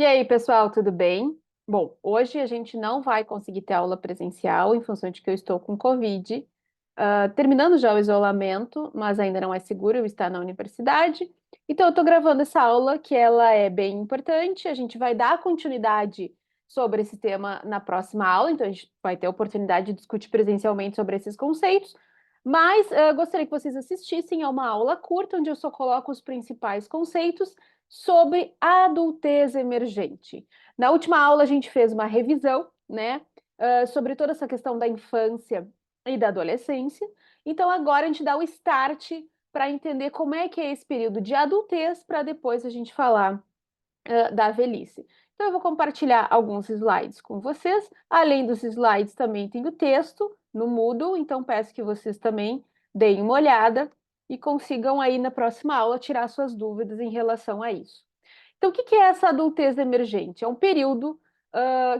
E aí, pessoal, tudo bem? Bom, hoje a gente não vai conseguir ter aula presencial em função de que eu estou com Covid, terminando já o isolamento, mas ainda não é seguro eu estar na universidade. Então, eu estou gravando essa aula, que ela é bem importante. A gente vai dar continuidade sobre esse tema na próxima aula, então a gente vai ter a oportunidade de discutir presencialmente sobre esses conceitos. Mas gostaria que vocês assistissem a uma aula curta, onde eu só coloco os principais conceitos sobre a adultez emergente. Na última aula, a gente fez uma revisão, né, sobre toda essa questão da infância e da adolescência. Então, agora a gente dá o start para entender como é que é esse período de adultez, para depois a gente falar da velhice. Então, eu vou compartilhar alguns slides com vocês. Além dos slides, também tem o texto no Moodle, então peço que vocês também deem uma olhada e consigam aí na próxima aula tirar suas dúvidas em relação a isso. Então, o que é essa adultez emergente? É um período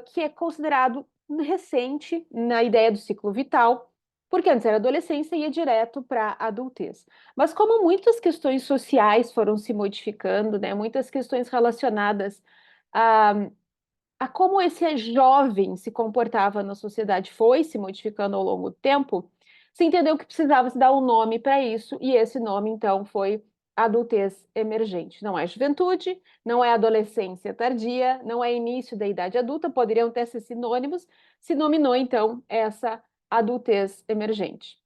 que é considerado recente na ideia do ciclo vital, porque antes era adolescência e ia direto para a adultez. Mas como muitas questões sociais foram se modificando, né, muitas questões relacionadas a, a como esse jovem se comportava na sociedade foi se modificando ao longo do tempo, se entendeu que precisava se dar um nome para isso, e esse nome, então, foi adultez emergente. Não é juventude, não é adolescência tardia, não é início da idade adulta, poderiam até ser sinônimos, se nominou, então, essa adultez emergente.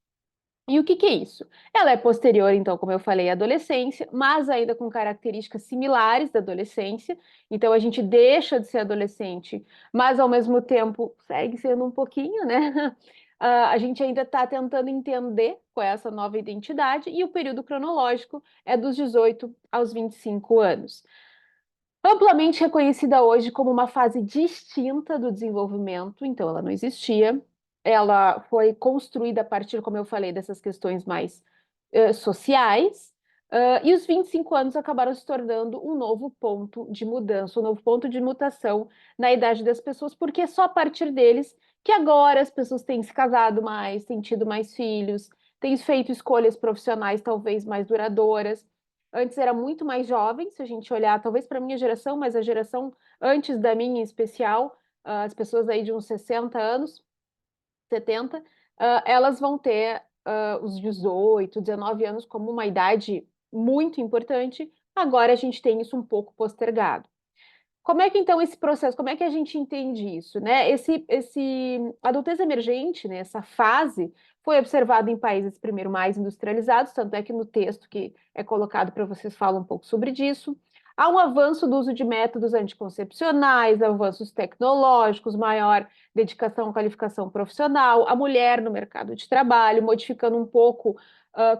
E o que é isso? Ela é posterior, então, como eu falei, à adolescência, mas ainda com características similares da adolescência. Então, a gente deixa de ser adolescente, mas ao mesmo tempo segue sendo um pouquinho, né? A gente ainda está tentando entender qual é essa nova identidade, e o período cronológico é dos 18 aos 25 anos. Amplamente reconhecida hoje como uma fase distinta do desenvolvimento, então ela não existia. Ela foi construída a partir, como eu falei, dessas questões mais sociais, e os 25 anos acabaram se tornando um novo ponto de mudança, um novo ponto de mutação na idade das pessoas, porque é só a partir deles que agora as pessoas têm se casado mais, têm tido mais filhos, têm feito escolhas profissionais talvez mais duradouras. Antes era muito mais jovem, se a gente olhar, talvez para a minha geração, mas a geração antes da minha em especial, as pessoas aí de uns 60 anos, 70, elas vão ter os 18, 19 anos como uma idade muito importante. Agora a gente tem isso um pouco postergado. Como é que então esse processo, como é que a gente entende isso, né? Esse adultez emergente, né, essa fase, foi observado em países primeiro mais industrializados, tanto é que no texto que é colocado para vocês fala um pouco sobre disso. Há um avanço do uso de métodos anticoncepcionais, avanços tecnológicos, maior dedicação à qualificação profissional, a mulher no mercado de trabalho, modificando um pouco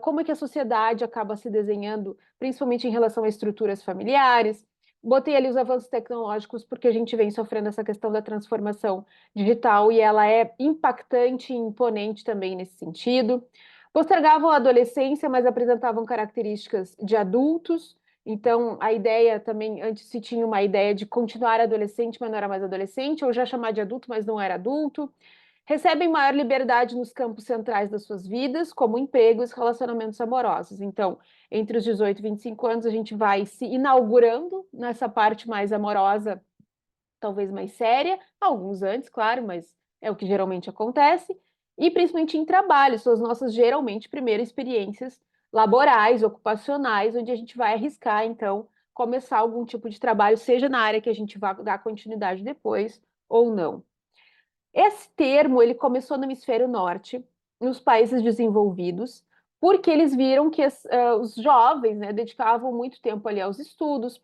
como é que a sociedade acaba se desenhando, principalmente em relação a estruturas familiares. Botei ali os avanços tecnológicos porque a gente vem sofrendo essa questão da transformação digital e ela é impactante e imponente também nesse sentido. Postergavam a adolescência, mas apresentavam características de adultos. Então, a ideia também, antes se tinha uma ideia de continuar adolescente, mas não era mais adolescente, ou já chamar de adulto, mas não era adulto. Recebem maior liberdade nos campos centrais das suas vidas, como empregos e relacionamentos amorosos. Então, entre os 18 e 25 anos, a gente vai se inaugurando nessa parte mais amorosa, talvez mais séria, alguns antes, claro, mas é o que geralmente acontece, e principalmente em trabalho, são as nossas geralmente primeiras experiências laborais, ocupacionais, onde a gente vai arriscar, então, começar algum tipo de trabalho, seja na área que a gente vai dar continuidade depois ou não. Esse termo ele começou no hemisfério norte, nos países desenvolvidos, porque eles viram que os jovens, né, dedicavam muito tempo ali aos estudos,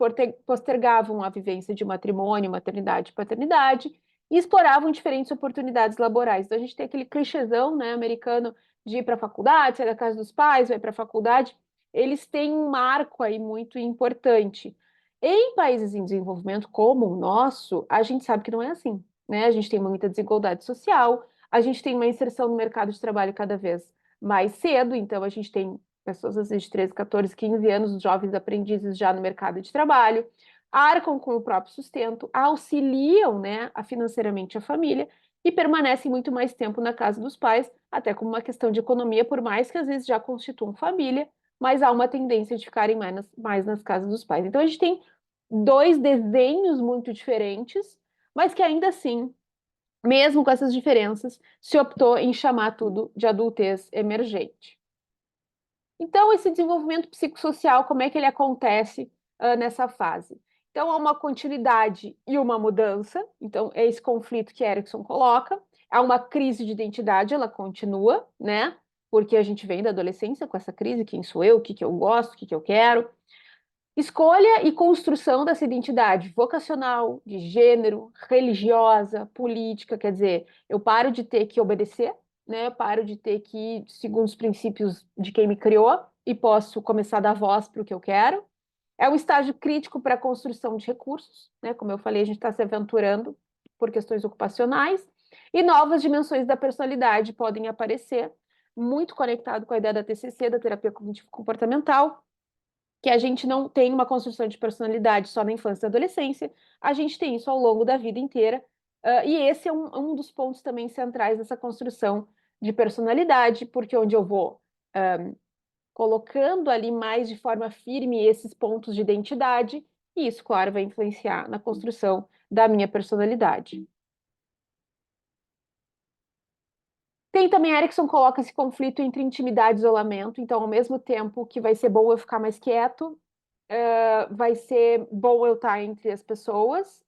postergavam a vivência de matrimônio, maternidade e paternidade, e exploravam diferentes oportunidades laborais. Então a gente tem aquele clichêzão, né, americano de ir para a faculdade, sair da casa dos pais, vai para a faculdade. Eles têm um marco aí muito importante. Em países em desenvolvimento como o nosso, a gente sabe que não é assim, né? A gente tem muita desigualdade social, a gente tem uma inserção no mercado de trabalho cada vez mais cedo, então a gente tem pessoas às vezes de 13, 14, 15 anos, os jovens aprendizes já no mercado de trabalho, arcam com o próprio sustento, auxiliam, né, financeiramente a família e permanecem muito mais tempo na casa dos pais, até como uma questão de economia, por mais que às vezes já constituam família, mas há uma tendência de ficarem mais nas casas dos pais. Então a gente tem dois desenhos muito diferentes, mas que ainda assim, mesmo com essas diferenças, se optou em chamar tudo de adultez emergente. Então, esse desenvolvimento psicossocial, como é que ele acontece nessa fase? Então, há uma continuidade e uma mudança. Então, é esse conflito que Erickson coloca. Há uma crise de identidade, ela continua, né? Porque a gente vem da adolescência com essa crise: quem sou eu, o que que eu gosto, o que que eu quero. Escolha e construção dessa identidade vocacional, de gênero, religiosa, política, quer dizer, eu paro de ter que obedecer, né? Eu paro de ter que ir segundo os princípios de quem me criou e posso começar a dar voz para o que eu quero. É um estágio crítico para a construção de recursos, né? Como eu falei, a gente está se aventurando por questões ocupacionais e novas dimensões da personalidade podem aparecer, muito conectado com a ideia da TCC, da terapia cognitivo comportamental, que a gente não tem uma construção de personalidade só na infância e adolescência, a gente tem isso ao longo da vida inteira, e esse é um dos pontos também centrais dessa construção de personalidade, porque onde eu vou colocando ali mais de forma firme esses pontos de identidade, e isso, claro, vai influenciar na construção da minha personalidade. Tem também, Erickson coloca esse conflito entre intimidade e isolamento, então, ao mesmo tempo que vai ser bom eu ficar mais quieto, vai ser bom eu estar entre as pessoas.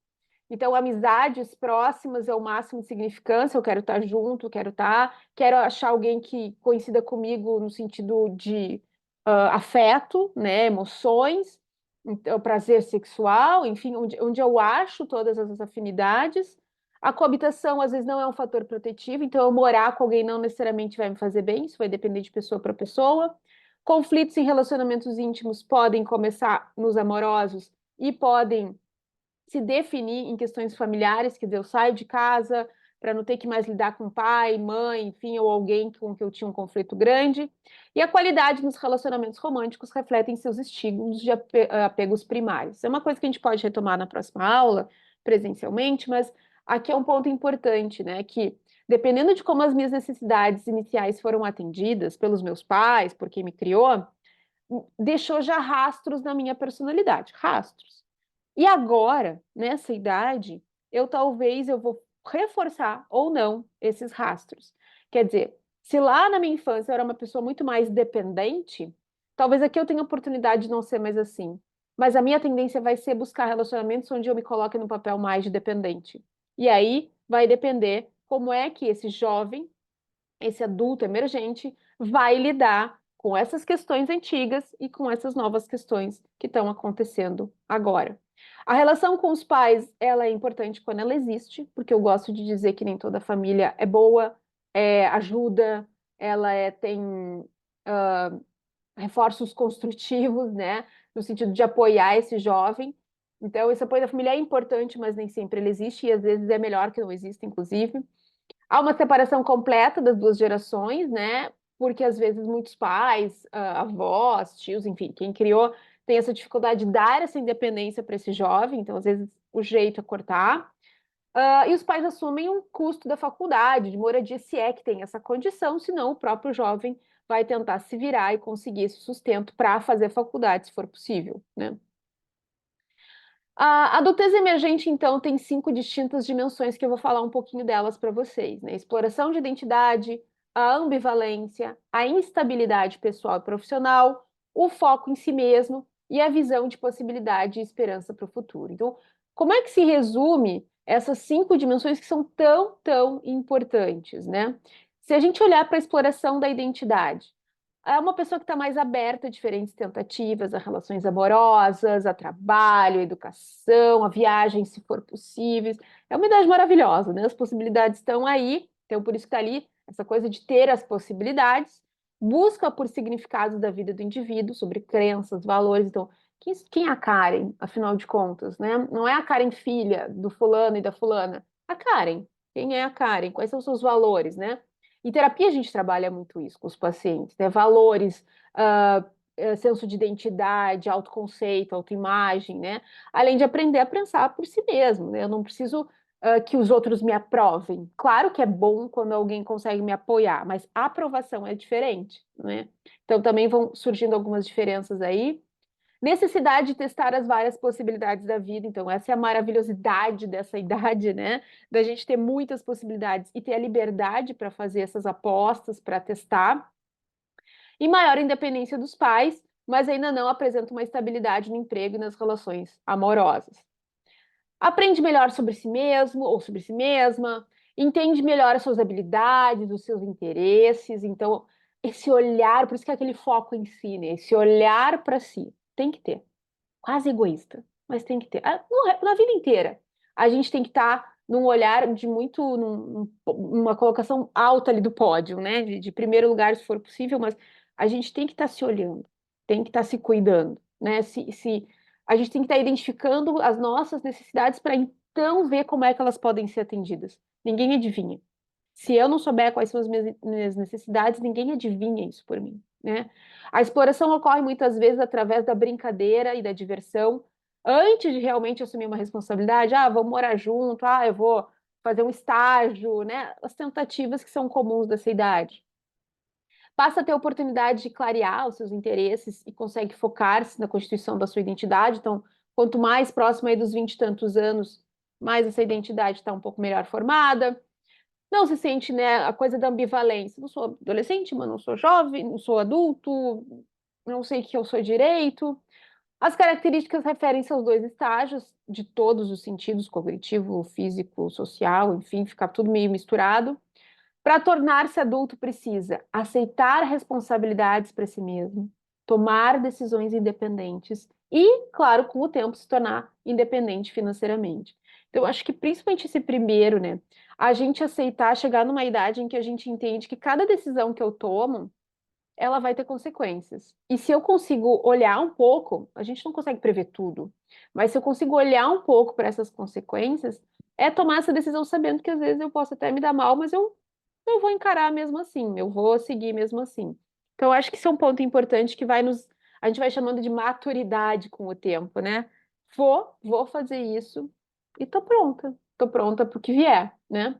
Então, amizades próximas é o máximo de significância. Eu quero estar junto, quero achar alguém que coincida comigo no sentido de afeto, né, emoções, então, prazer sexual, enfim, onde eu acho todas essas afinidades. A coabitação, às vezes, não é um fator protetivo, então eu morar com alguém não necessariamente vai me fazer bem, isso vai depender de pessoa para pessoa. Conflitos em relacionamentos íntimos podem começar nos amorosos e podem se definir em questões familiares, quer dizer, eu saio de casa para não ter que mais lidar com pai, mãe, enfim, ou alguém com que eu tinha um conflito grande. E a qualidade nos relacionamentos românticos refletem seus estímulos de apegos primários. É uma coisa que a gente pode retomar na próxima aula, presencialmente, mas aqui é um ponto importante, né, que dependendo de como as minhas necessidades iniciais foram atendidas pelos meus pais, por quem me criou, deixou já rastros na minha personalidade, rastros. E agora, nessa idade, eu vou reforçar ou não esses rastros. Quer dizer, se lá na minha infância eu era uma pessoa muito mais dependente, talvez aqui eu tenha a oportunidade de não ser mais assim. Mas a minha tendência vai ser buscar relacionamentos onde eu me coloque no papel mais de dependente. E aí vai depender como é que esse jovem, esse adulto emergente, vai lidar com essas questões antigas e com essas novas questões que estão acontecendo agora. A relação com os pais, ela é importante quando ela existe, porque eu gosto de dizer que nem toda família é boa, ajuda, tem reforços construtivos, né, no sentido de apoiar esse jovem. Então, esse apoio da família é importante, mas nem sempre ele existe, e às vezes é melhor que não exista, inclusive. Há uma separação completa das duas gerações, né? Porque às vezes muitos pais, avós, tios, enfim, quem criou tem essa dificuldade de dar essa independência para esse jovem, então às vezes o jeito é cortar. E os pais assumem um custo da faculdade, de moradia, se é que tem essa condição, senão o próprio jovem vai tentar se virar e conseguir esse sustento para fazer faculdade, se for possível, né? A adultez emergente, então, tem 5 distintas dimensões que eu vou falar um pouquinho delas para vocês, né? Exploração de identidade, a ambivalência, a instabilidade pessoal e profissional, o foco em si mesmo e a visão de possibilidade e esperança para o futuro. Então, como é que se resume essas 5 dimensões que são tão, tão importantes, né? Se a gente olhar para a exploração da identidade, é uma pessoa que está mais aberta a diferentes tentativas, a relações amorosas, a trabalho, a educação, a viagens, se for possível. É uma idade maravilhosa, né? As possibilidades estão aí, então por isso que está ali essa coisa de ter as possibilidades, busca por significados da vida do indivíduo, sobre crenças, valores. Então, quem é a Karen, afinal de contas, né? Não é a Karen filha do fulano e da fulana. A Karen. Quem é a Karen? Quais são os seus valores, né? Em terapia, a gente trabalha muito isso com os pacientes, né? Valores, senso de identidade, autoconceito, autoimagem, né? Além de aprender a pensar por si mesmo, né? Eu não preciso que os outros me aprovem. Claro que é bom quando alguém consegue me apoiar, mas a aprovação é diferente, né? Então também vão surgindo algumas diferenças aí. Necessidade de testar as várias possibilidades da vida. Então, essa é a maravilhosidade dessa idade, né? Da gente ter muitas possibilidades e ter a liberdade para fazer essas apostas, para testar. E maior independência dos pais, mas ainda não apresenta uma estabilidade no emprego e nas relações amorosas. Aprende melhor sobre si mesmo ou sobre si mesma, entende melhor as suas habilidades, os seus interesses. Então, esse olhar, por isso que é aquele foco em si, né? Esse olhar para si, tem que ter. Quase egoísta, mas tem que ter. Na vida inteira, a gente tem que estar num olhar de muito, numa colocação alta ali do pódio, né? De primeiro lugar, se for possível, mas a gente tem que estar se olhando, tem que estar se cuidando, né? A gente tem que estar identificando as nossas necessidades para então ver como é que elas podem ser atendidas. Ninguém adivinha. Se eu não souber quais são as minhas necessidades, ninguém adivinha isso por mim, né? A exploração ocorre muitas vezes através da brincadeira e da diversão, antes de realmente assumir uma responsabilidade. Ah, vamos morar junto, ah, eu vou fazer um estágio, né? As tentativas que são comuns dessa idade. Passa a ter a oportunidade de clarear os seus interesses e consegue focar-se na constituição da sua identidade. Então, quanto mais próximo aí dos 20 e tantos anos, mais essa identidade está um pouco melhor formada. Não se sente, né, a coisa da ambivalência. Não sou adolescente, mas não sou jovem, não sou adulto, não sei o que eu sou direito. As características referem-se aos dois estágios, de todos os sentidos, cognitivo, físico, social, enfim, fica tudo meio misturado. Para tornar-se adulto, precisa aceitar responsabilidades para si mesmo, tomar decisões independentes e, claro, com o tempo, se tornar independente financeiramente. Então, eu acho que principalmente esse primeiro, né? A gente aceitar chegar numa idade em que a gente entende que cada decisão que eu tomo, ela vai ter consequências. E se eu consigo olhar um pouco, a gente não consegue prever tudo, mas se eu consigo olhar um pouco para essas consequências, é tomar essa decisão sabendo que às vezes eu posso até me dar mal, mas eu vou encarar mesmo assim, eu vou seguir mesmo assim. Então, eu acho que isso é um ponto importante que a gente vai chamando de maturidade com o tempo, né? Vou fazer isso e tô pronta para o que vier, né?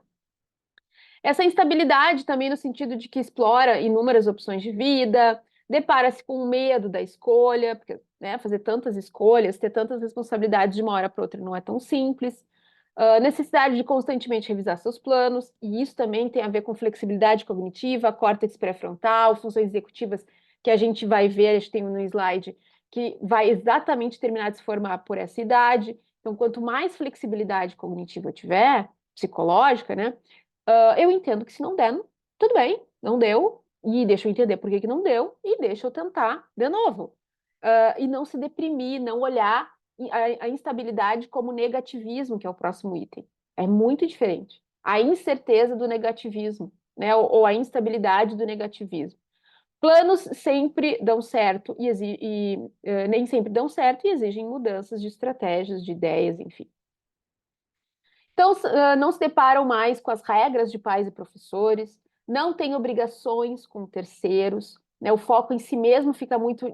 Essa instabilidade também no sentido de que explora inúmeras opções de vida, depara-se com o medo da escolha, porque, né, fazer tantas escolhas, ter tantas responsabilidades de uma hora para outra não é tão simples. Necessidade de constantemente revisar seus planos, e isso também tem a ver com flexibilidade cognitiva, córtex pré-frontal, funções executivas que a gente vai ver, a gente tem no slide, que vai exatamente terminar de se formar por essa idade. Então, quanto mais flexibilidade cognitiva eu tiver, psicológica, né? Eu entendo que se não der, tudo bem, não deu, e deixa eu entender por que que não deu, e deixa eu tentar de novo. E não se deprimir, não olhar a instabilidade como negativismo, que é o próximo item. É muito diferente. A incerteza do negativismo, né? Ou a instabilidade do negativismo. Planos sempre dão certo nem sempre dão certo e exigem mudanças de estratégias, de ideias, enfim. Então, não se deparam mais com as regras de pais e professores, não têm obrigações com terceiros, né? O foco em si mesmo fica muito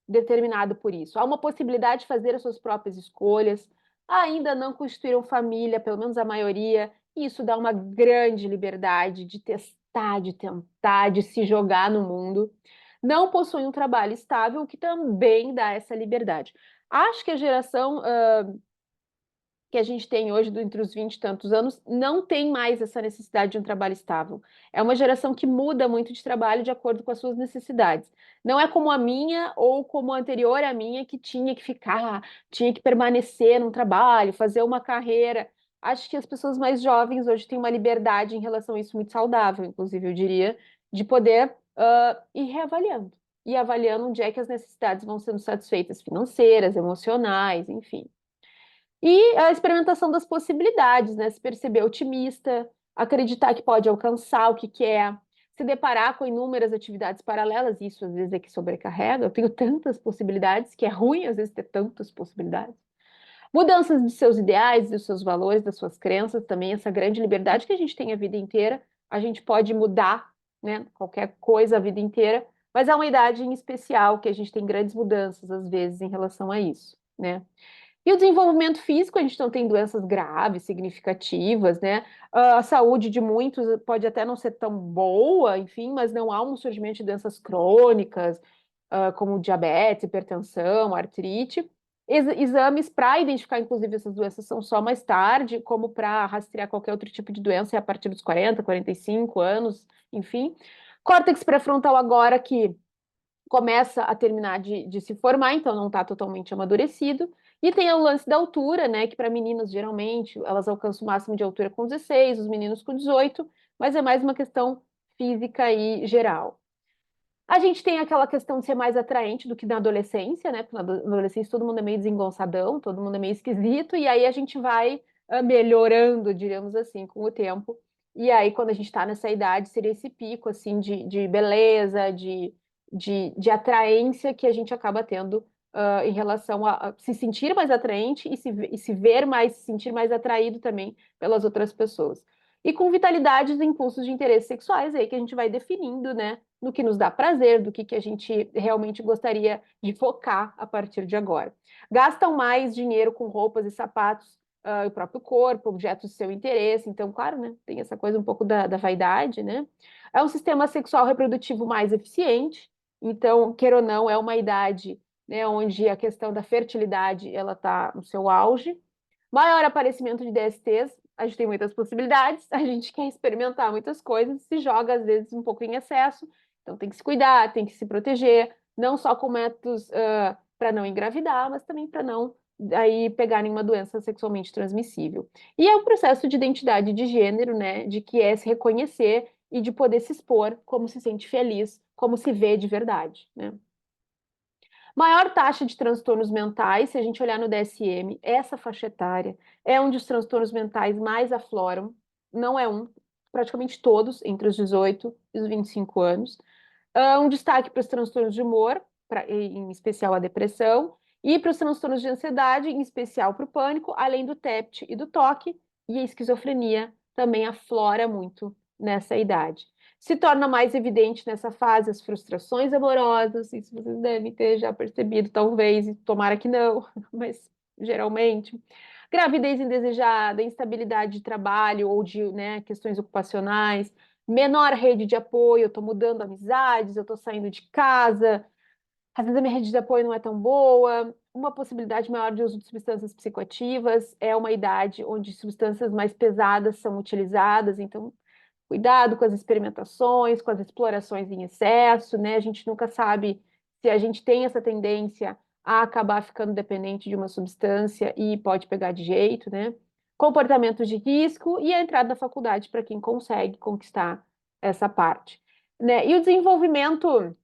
determinado por isso. Há uma possibilidade de fazer as suas próprias escolhas, ainda não constituíram família, pelo menos a maioria, e isso dá uma grande liberdade de testar, de tentar, de se jogar no mundo. Não possuem um trabalho estável, o que também dá essa liberdade. Acho que a geração que a gente tem hoje, entre os 20 e tantos anos, não tem mais essa necessidade de um trabalho estável. É uma geração que muda muito de trabalho de acordo com as suas necessidades. Não é como a minha ou como a anterior à minha, que tinha que ficar, tinha que permanecer num trabalho, fazer uma carreira. Acho que as pessoas mais jovens hoje têm uma liberdade em relação a isso muito saudável, inclusive, eu diria, de poder ir reavaliando. E avaliando onde é que as necessidades vão sendo satisfeitas, financeiras, emocionais, enfim. E a experimentação das possibilidades, né? Se perceber otimista, acreditar que pode alcançar o que quer, se deparar com inúmeras atividades paralelas, isso às vezes é que sobrecarrega. Eu tenho tantas possibilidades que é ruim às vezes ter tantas possibilidades. Mudanças de seus ideais, dos seus valores, das suas crenças, também essa grande liberdade que a gente tem a vida inteira. A gente pode mudar, né, qualquer coisa a vida inteira, mas há uma idade em especial que a gente tem grandes mudanças às vezes em relação a isso, né? E o desenvolvimento físico, a gente não tem doenças graves, significativas, né? A saúde de muitos pode até não ser tão boa, enfim, mas não há um surgimento de doenças crônicas. como diabetes, hipertensão, artrite. Exames para identificar, inclusive, essas doenças são só mais tarde, como para rastrear qualquer outro tipo de doença, é a partir dos 40, 45 anos, enfim. Córtex pré-frontal agora que começa a terminar de se formar, então não está totalmente amadurecido. E tem o lance da altura, né? Que para meninas, geralmente, elas alcançam o máximo de altura com 16, os meninos com 18, mas é mais uma questão física e geral. A gente tem aquela questão de ser mais atraente do que na adolescência, né? Porque na adolescência todo mundo é meio desengonçadão, todo mundo é meio esquisito, e aí a gente vai melhorando, diríamos assim, com o tempo. E aí, quando a gente está nessa idade, seria esse pico, assim, de beleza, de atraência que a gente acaba tendo em relação a se sentir mais atraente e se ver mais, se sentir mais atraído também pelas outras pessoas. E com vitalidade e impulsos de interesses sexuais aí que a gente vai definindo, né? No que nos dá prazer, do que a gente realmente gostaria de focar a partir de agora. Gastam mais dinheiro com roupas e sapatos, o próprio corpo, objetos de seu interesse. Então, claro, né, tem essa coisa um pouco da vaidade, né? É um sistema sexual reprodutivo mais eficiente. Então, queira ou não, é uma idade, né, onde a questão da fertilidade ela está no seu auge. Maior aparecimento de DSTs, a gente tem muitas possibilidades, a gente quer experimentar muitas coisas, se joga às vezes um pouco em excesso, então tem que se cuidar, tem que se proteger, não só com métodos para não engravidar, mas também para não aí pegar nenhuma doença sexualmente transmissível. E é o processo de identidade de gênero, né, de que é se reconhecer e de poder se expor como se sente feliz, como se vê de verdade, né? Maior taxa de transtornos mentais, se a gente olhar no DSM, essa faixa etária é onde os transtornos mentais mais afloram, não é um, praticamente todos, entre os 18 e os 25 anos. Um destaque para os transtornos de humor, em especial a depressão, e para os transtornos de ansiedade, em especial para o pânico, além do TEPT e do toque, e a esquizofrenia também aflora muito nessa idade. Se torna mais evidente nessa fase as frustrações amorosas, isso vocês devem ter já percebido, talvez, e tomara que não, mas geralmente. Gravidez indesejada, instabilidade de trabalho ou de, né, questões ocupacionais, menor rede de apoio, eu estou mudando amizades, eu estou saindo de casa, às vezes a minha rede de apoio não é tão boa, uma possibilidade maior de uso de substâncias psicoativas, é uma idade onde substâncias mais pesadas são utilizadas, então cuidado com as experimentações, com as explorações em excesso, né? A gente nunca sabe se a gente tem essa tendência a acabar ficando dependente de uma substância e pode pegar de jeito, né? Comportamentos de risco e a entrada da faculdade para quem consegue conquistar essa parte, né? E o desenvolvimento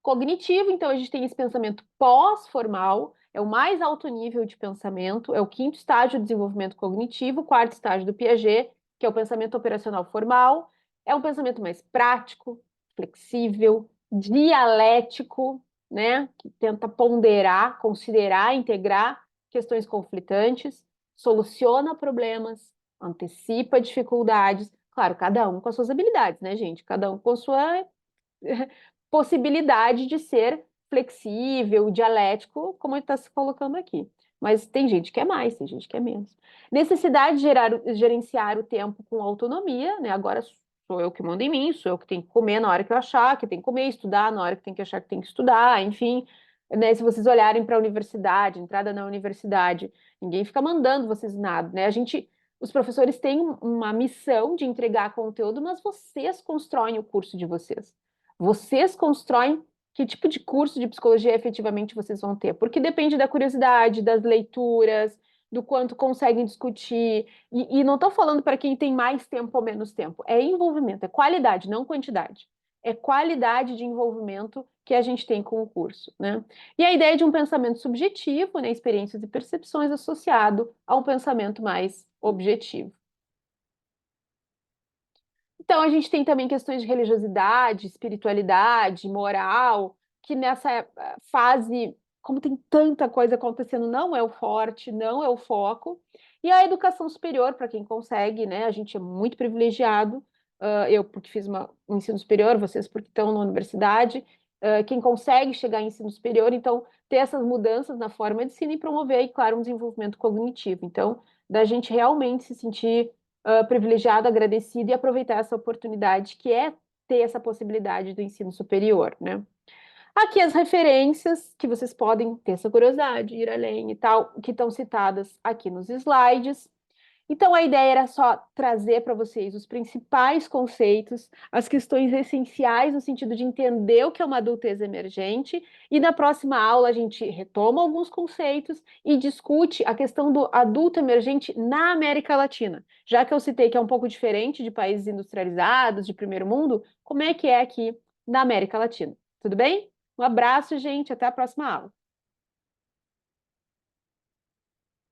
cognitivo, então a gente tem esse pensamento pós-formal, é o mais alto nível de pensamento, é o quinto estágio do desenvolvimento cognitivo, o quarto estágio do Piaget, que é o pensamento operacional formal, é um pensamento mais prático, flexível, dialético, né, que tenta ponderar, considerar, integrar questões conflitantes, soluciona problemas, antecipa dificuldades, claro, cada um com as suas habilidades, né, gente? Cada um com a sua possibilidade de ser flexível, dialético, como ele está se colocando aqui. Mas tem gente que é mais, tem gente que é menos. Necessidade de gerenciar o tempo com autonomia, né? Agora sou eu que mando em mim, sou eu que tenho que comer na hora que eu achar que tem que comer, estudar na hora que tem que achar que tem que estudar, enfim. Né, se vocês olharem para a universidade, entrada na universidade, ninguém fica mandando vocês nada, né? Os professores têm uma missão de entregar conteúdo, mas vocês constroem o curso de vocês. Vocês constroem que tipo de curso de psicologia efetivamente vocês vão ter, porque depende da curiosidade, das leituras, do quanto conseguem discutir. E não estou falando para quem tem mais tempo ou menos tempo, é envolvimento, é qualidade, não quantidade. É qualidade de envolvimento que a gente tem com o curso, né? E a ideia de um pensamento subjetivo, né, experiências e percepções associado a um pensamento mais objetivo. Então, a gente tem também questões de religiosidade, espiritualidade, moral, que nessa fase, como tem tanta coisa acontecendo, não é o forte, não é o foco. E a educação superior, para quem consegue, né? A gente é muito privilegiado, eu porque fiz um ensino superior, vocês porque estão na universidade, quem consegue chegar em ensino superior, então, ter essas mudanças na forma de ensino e promover, e, claro, um desenvolvimento cognitivo. Então, da gente realmente se sentir privilegiado, agradecido e aproveitar essa oportunidade que é ter essa possibilidade do ensino superior, né? Aqui as referências que vocês podem ter essa curiosidade, ir além e tal, que estão citadas aqui nos slides. Então, a ideia era só trazer para vocês os principais conceitos, as questões essenciais no sentido de entender o que é uma adultez emergente, e na próxima aula a gente retoma alguns conceitos e discute a questão do adulto emergente na América Latina. Já que eu citei que é um pouco diferente de países industrializados, de primeiro mundo, como é que é aqui na América Latina? Tudo bem? Um abraço, gente, até a próxima aula.